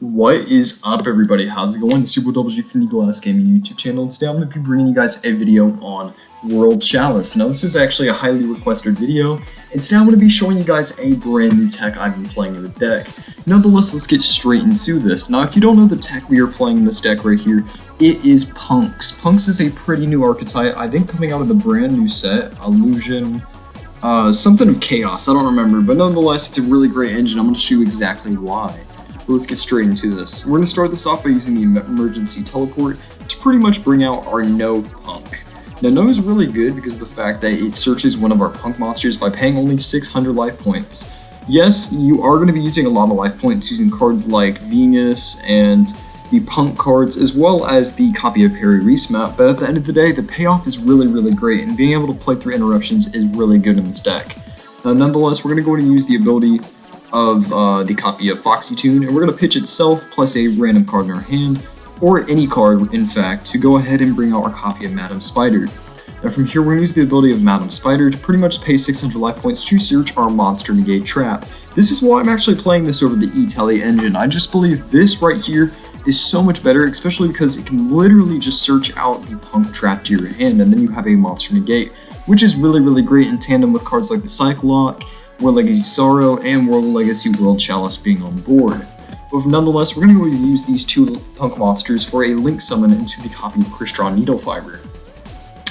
What is up, everybody? How's it going? Super Double G from the Glass Gaming YouTube channel, and today I'm going to be bringing you guys a video on World Chalice. Now, this is actually a highly requested video, and today I'm going to be showing you guys a brand new tech I've been playing in the deck. Nonetheless, let's get straight into this. Now, if you don't know the tech we are playing in this deck right here, it is Punks. Punks is a pretty new archetype, I think coming out of the brand new set, Illusion, something of Chaos, I don't remember, but nonetheless, it's a really great engine. I'm going to show you exactly why. Let's get straight into this. We're going to start this off by using the emergency teleport to pretty much bring out our No Punk. Now, No is really good because of the fact that it searches one of our Punk monsters by paying only 600 life points. Yes, you are going to be using a lot of life points using cards like Venus and the Punk cards, as well as the copy of Perry Reese map, but at the end of the day, the payoff is really great, and being able to play through interruptions is really good in this deck. Now, nonetheless, we're going to go ahead and use the ability of the copy of Foxy Tune, and we're going to pitch itself plus a random card in our hand, or any card in fact, to go ahead and bring out our copy of Madam Spider. Now from here, we're going to use the ability of Madam Spider to pretty much pay 600 life points to search our monster negate trap. This is why I'm actually playing this over the E-Tele engine. I just believe this right here is so much better, especially because it can literally just search out the Punk trap to your hand, and then you have a monster negate, which is really great in tandem with cards like the Cyclock, World Legacy Sorrow, and World Legacy World Chalice being on board. But nonetheless, we're going to go and use these two Punk monsters for a link summon into the copy of Crystron Needle Fiber.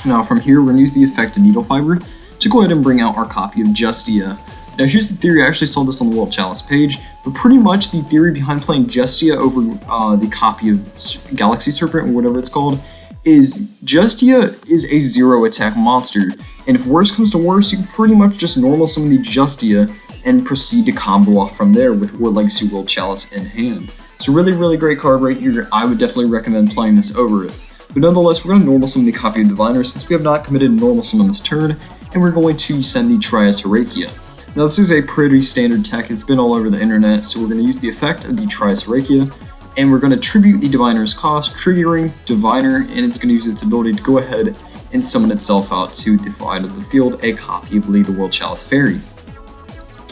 Now from here, we're going to use the effect of Needle Fiber to go ahead and bring out our copy of Justia. Now here's the theory, I actually saw this on the World Chalice page, but pretty much the theory behind playing Justia over the copy of Galaxy Serpent, or whatever it's called, is Justia is a 0 attack monster, and if worse comes to worse, you can pretty much just normal summon the Justia and proceed to combo off from there with World Legacy World Chalice in hand. So really great card right here. I would definitely recommend playing this over it. But nonetheless, we're going to normal summon the copy of Diviner since we have not committed normal summon this turn, and we're going to send the Trias Harakia. Now this is a pretty standard tech, it's been all over the internet, so we're going to use the effect of the Trias Harakia, and we're going to tribute the Diviner's cost, triggering Diviner, and it's going to use its ability to go ahead and summon itself out to the side of the field a copy of Lee the World Chalice Fairy.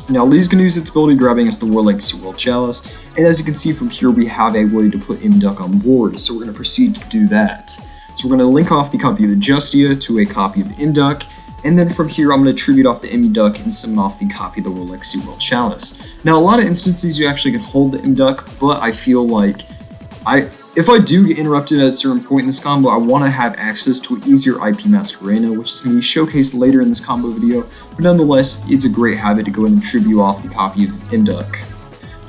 Now Lee's going to use its ability grabbing us the World Legacy World Chalice, and as you can see from here, we have a way to put Imduck on board, so we're going to proceed to do that. So we're going to link off the copy of the Justia to a copy of the Imduck, and then from here, I'm going to tribute off the Imduck and summon off the copy of the World Legacy World Chalice. Now, a lot of instances you actually can hold the Imduck, but I feel like if I do get interrupted at a certain point in this combo, I want to have access to an easier IP Masquerena, which is going to be showcased later in this combo video, but nonetheless, it's a great habit to go ahead and tribute off the copy of Imduck.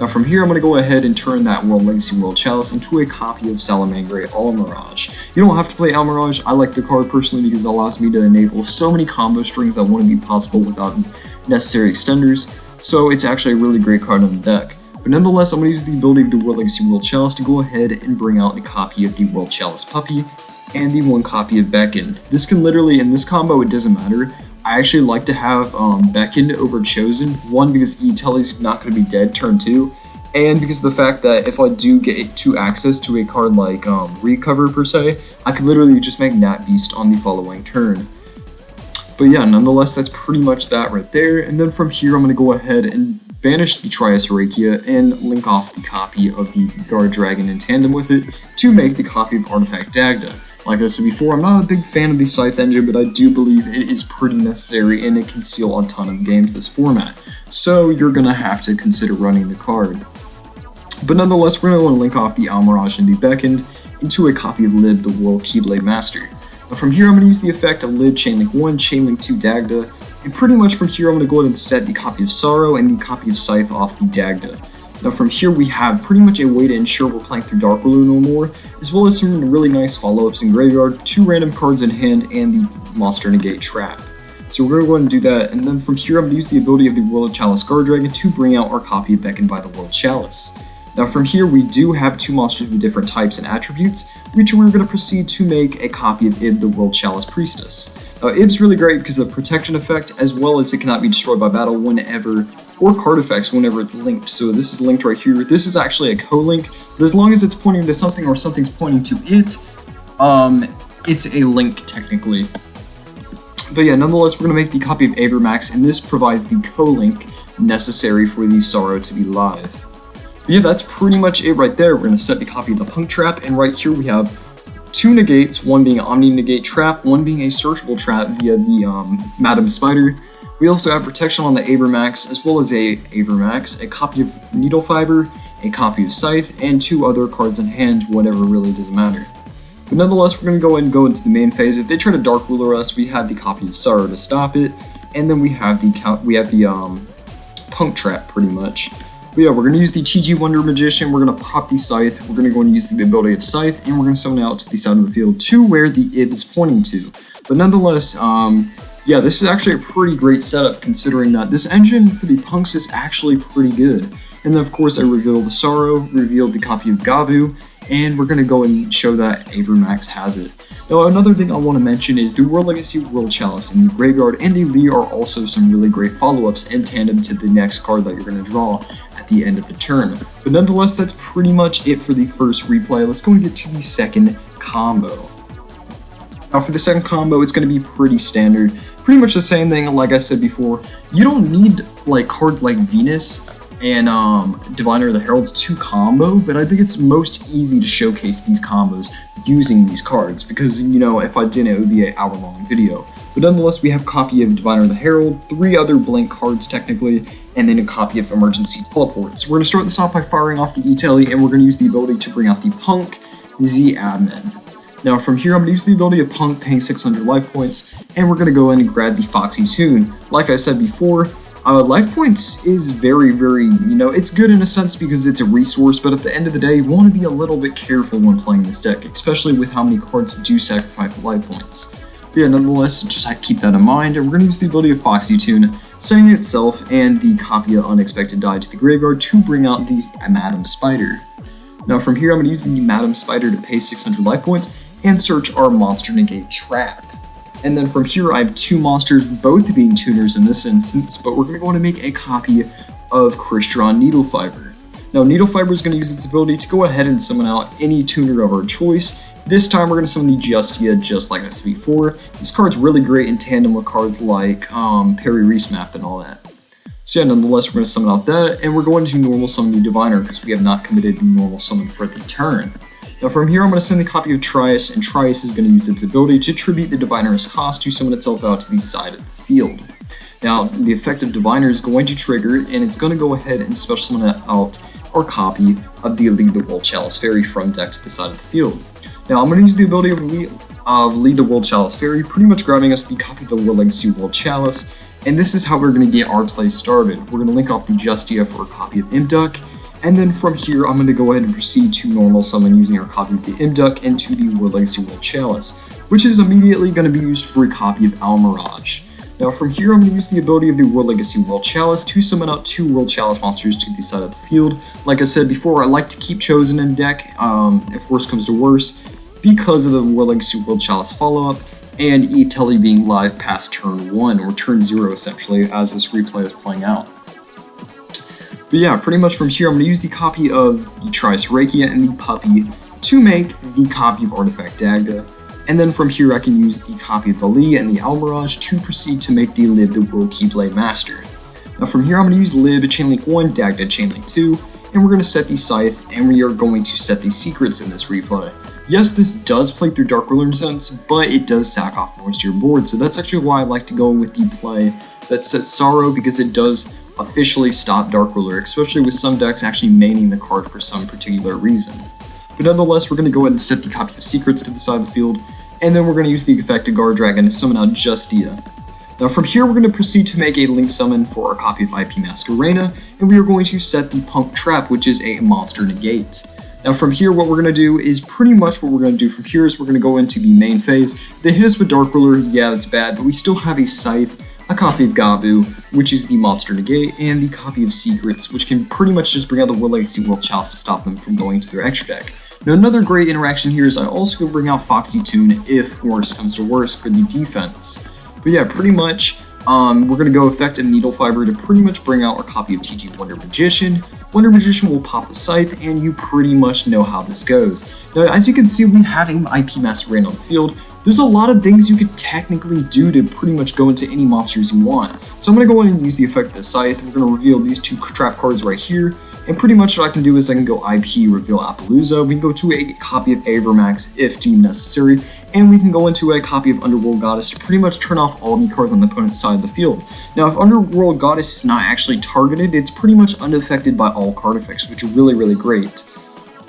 Now from here, I'm going to go ahead and turn that World Legacy World Chalice into a copy of Salamangre Almirage. You don't have to play Almirage. I like the card personally because it allows me to enable so many combo strings that wouldn't be possible without necessary extenders, so it's actually a really great card on the deck. But nonetheless, I'm going to use the ability of the World Legacy World Chalice to go ahead and bring out the copy of the World Chalice Puppy and the one copy of Beckoned. This can literally, in this combo, it doesn't matter. I actually like to have Beckoned over Chosen, one because E-Tele's not going to be dead turn 2, and because of the fact that if I do get to access to a card like Recover per se, I could literally just make Nat Beast on the following turn. But yeah, nonetheless, that's pretty much that right there, and then from here I'm going to go ahead and banish the Trias Harakia and link off the copy of the Guard Dragon in tandem with it to make the copy of Artifact Dagda. Like I said before, I'm not a big fan of the Scythe engine, but I do believe it is pretty necessary and it can steal a ton of games this format. So you're going to have to consider running the card. But nonetheless, we're going to link off the Almirage and the Beckoned into a copy of Lib, the World Keyblade Master. Now from here, I'm going to use the effect of Lib Chainlink 1, Chainlink 2 Dagda, and pretty much from here, I'm going to go ahead and set the copy of Sorrow and the copy of Scythe off the Dagda. Now from here, we have pretty much a way to ensure we're playing through Dark Ruler no more, as well as some really nice follow-ups in Graveyard, 2 random cards in hand, and the Monster Negate Trap. So we're going to go ahead and do that, and then from here, I'm going to use the ability of the World Chalice Guard Dragon to bring out our copy of Beckoned by the World Chalice. Now from here, we do have 2 monsters with different types and attributes, which we're going to proceed to make a copy of Ib, the World Chalice Priestess. Now Ib's really great because of the protection effect, as well as it cannot be destroyed by battle whenever, or card effects whenever it's linked. So this is linked right here. This is actually a co-link, but as long as it's pointing to something or something's pointing to it, it's a link technically. But yeah, nonetheless, we're going to make the copy of Avermax, and this provides the co-link necessary for the Sorrow to be live. But yeah, that's pretty much it right there. We're going to set the copy of the P.U.N.K Trap, and right here we have 2 negates, one being Omni Negate Trap, one being a searchable trap via the Madam Spider. We also have protection on the Avermax, as well as a Avermax, a copy of Needle Fiber, a copy of Scythe, and 2 other cards in hand, whatever really doesn't matter. But nonetheless, we're going to go ahead and go into the main phase. If they try to Dark Ruler us, we have the copy of Sorrow to stop it, and then we have the P.U.N.K Trap pretty much. But yeah, we're going to use the TG Wonder Magician, we're going to pop the Scythe, we're going to go and use the ability of Scythe, and we're going to summon out to the side of the field to where the Ib is pointing to. But nonetheless, yeah, this is actually a pretty great setup considering that this engine for the Punks is actually pretty good. And then of course I revealed the Sorrow, revealed the copy of Gabu, and we're going to go and show that Avermax has it. Now another thing I want to mention is the World Legacy World Chalice in the Graveyard and the Lee are also some really great follow-ups in tandem to the next card that you're going to draw at the end of the turn. But nonetheless, that's pretty much it for the first replay. Let's go and get to the second combo. Now for the second combo, it's going to be pretty standard. Pretty much the same thing like I said before. You don't need like cards like Venus and Diviner of the Heralds to combo, but I think it's most easy to showcase these combos using these cards, because, you know, if I didn't, it would be an hour-long video. But nonetheless, we have a copy of Diviner of the Herald, 3 other blank cards technically, and then a copy of Emergency Teleports. We're going to start this off by firing off the E-Telly, and we're going to use the ability to bring out the P.U.N.K, the Admin. Now from here, I'm going to use the ability of P.U.N.K paying 600 life points, and we're going to go in and grab the Foxy Tune. Like I said before, life points is very, you know, it's good in a sense because it's a resource, but at the end of the day, you want to be a little bit careful when playing this deck, especially with how many cards do sacrifice life points. But yeah, nonetheless, just keep that in mind, and we're going to use the ability of Foxy Tune, sending itself and the copy of Unexpected Die to the graveyard to bring out the Madam Spider. Now from here, I'm going to use the Madam Spider to pay 600 life points and search our Monster Negate Trap. And then from here, I have 2 monsters, both being tuners in this instance, but we're going to go on and make a copy of Crystron Needle Fiber. Now, Needle Fiber is going to use its ability to go ahead and summon out any tuner of our choice. This time, we're going to summon the Justia just like I said before. This card's really great in tandem with cards like Perry Reese Map and all that. So yeah, nonetheless, we're going to summon out that, and we're going to normal summon the Diviner because we have not committed the normal summon for the turn. Now from here, I'm going to send the copy of Chalice, and Chalice is going to use its ability to tribute the Diviner's cost to summon itself out to the side of the field. Now, the effect of Diviner is going to trigger, and it's going to go ahead and special summon out our copy of the Lead the World Chalice Fairy from deck to the side of the field. Now, I'm going to use the ability of Lead the World Chalice Fairy, pretty much grabbing us the copy of the World Legacy World Chalice, and this is how we're going to get our play started. We're going to link off the Justia for a copy of Imduck, and then from here, I'm going to go ahead and proceed to normal summon using our copy of the Imduck into the World Legacy World Chalice, which is immediately going to be used for a copy of Almirage. Now from here, I'm going to use the ability of the World Legacy World Chalice to summon out 2 World Chalice monsters to the side of the field. Like I said before, I like to keep Chosen in deck, if worse comes to worse, because of the World Legacy World Chalice follow-up, and E-Telly being live past turn 1, or turn 0 essentially, as this replay is playing out. But yeah, pretty much from here, I'm going to use the copy of the Trice Rakia and the Puppy to make the copy of Artifact Dagda. And then from here, I can use the copy of the Lee and the Almirage to proceed to make the Lib the World Keyblade Master. Now from here, I'm going to use Lib Chainlink 1, Dagda Chainlink 2, and we're going to set the Scythe, and we are going to set the secrets in this replay. Yes, this does play through Dark Ruler in a sense, but it does sack off more to your board, so that's actually why I like to go with the play that sets Sorrow, because it does officially stop Dark Ruler, especially with some decks actually maining the card for some particular reason. But nonetheless, we're going to go ahead and set the copy of Secrets to the side of the field, and then we're going to use the effect of Guard Dragon to summon out Justia. Now from here, we're going to proceed to make a link summon for our copy of IP Masquerena, and we are going to set the P.U.N.K Trap, which is a monster negate. Now from here, what we're going to do is pretty much what we're going to do from here is we're going to go into the main phase. They hit us with Dark Ruler, yeah, that's bad, but we still have a Scythe, a copy of Gabu, which is the Monster Negate, and the copy of Secrets, which can pretty much just bring out the World Legacy World Chalice to stop them from going to their extra deck. Now, another great interaction here is I also could bring out Foxy Toon if worse comes to worse for the defense. But yeah, pretty much, we're going to go Effective Needle Fiber to pretty much bring out our copy of TG Wonder Magician. Wonder Magician will pop the Scythe, and you pretty much know how this goes. Now, as you can see, we have an IP Master Rain on the field. There's a lot of things you could technically do to pretty much go into any monsters you want. So I'm going to go in and use the effect of the Scythe. We're going to reveal these two trap cards right here. And pretty much what I can do is I can go IP, reveal Appaloosa. We can go to a copy of Avermax if deemed necessary. And we can go into a copy of Underworld Goddess to pretty much turn off all the cards on the opponent's side of the field. Now, if Underworld Goddess is not actually targeted, it's pretty much unaffected by all card effects, which are really, really great.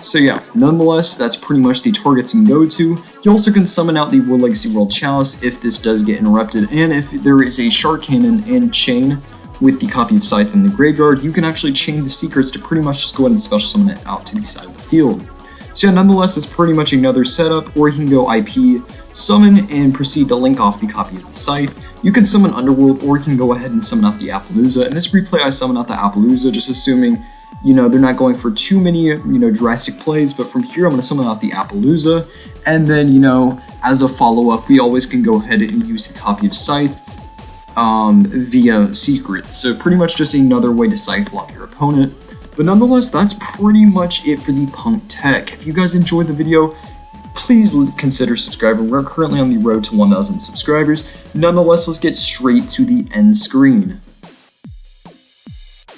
So yeah, nonetheless, that's pretty much the targets you can go to. You also can summon out the World Legacy World Chalice if this does get interrupted, and if there is a Shark Cannon and Chain with the copy of Scythe in the graveyard, you can actually chain the Secrets to pretty much just go ahead and special summon it out to the side of the field. So yeah, nonetheless, it's pretty much another setup, or you can go IP, summon, and proceed to link off the copy of the Scythe. You can summon Underworld, or you can go ahead and summon out the Appaloosa. In this replay, I summon out the Appaloosa, just assuming they're not going for too many, drastic plays, but from here, I'm going to summon out the Appaloosa, and then, as a follow-up, we always can go ahead and use the copy of Scythe via Secret. So pretty much just another way to Scythe lock your opponent. But nonetheless, that's pretty much it for the P.U.N.K tech. If you guys enjoyed the video, please consider subscribing. We're currently on the road to 1,000 subscribers. Nonetheless, let's get straight to the end screen.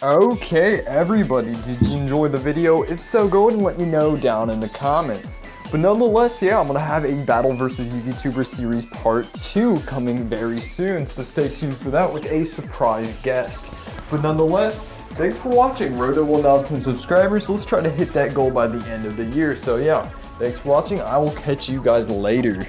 Okay, everybody, did you enjoy the video? If so, go ahead and let me know down in the comments. But nonetheless, yeah, I'm going to have a Battle vs. YouTuber series part 2 coming very soon, so stay tuned for that with a surprise guest. But nonetheless, thanks for watching. Road to 1,000 subscribers. Let's try to hit that goal by the end of the year. So yeah, thanks for watching. I will catch you guys later.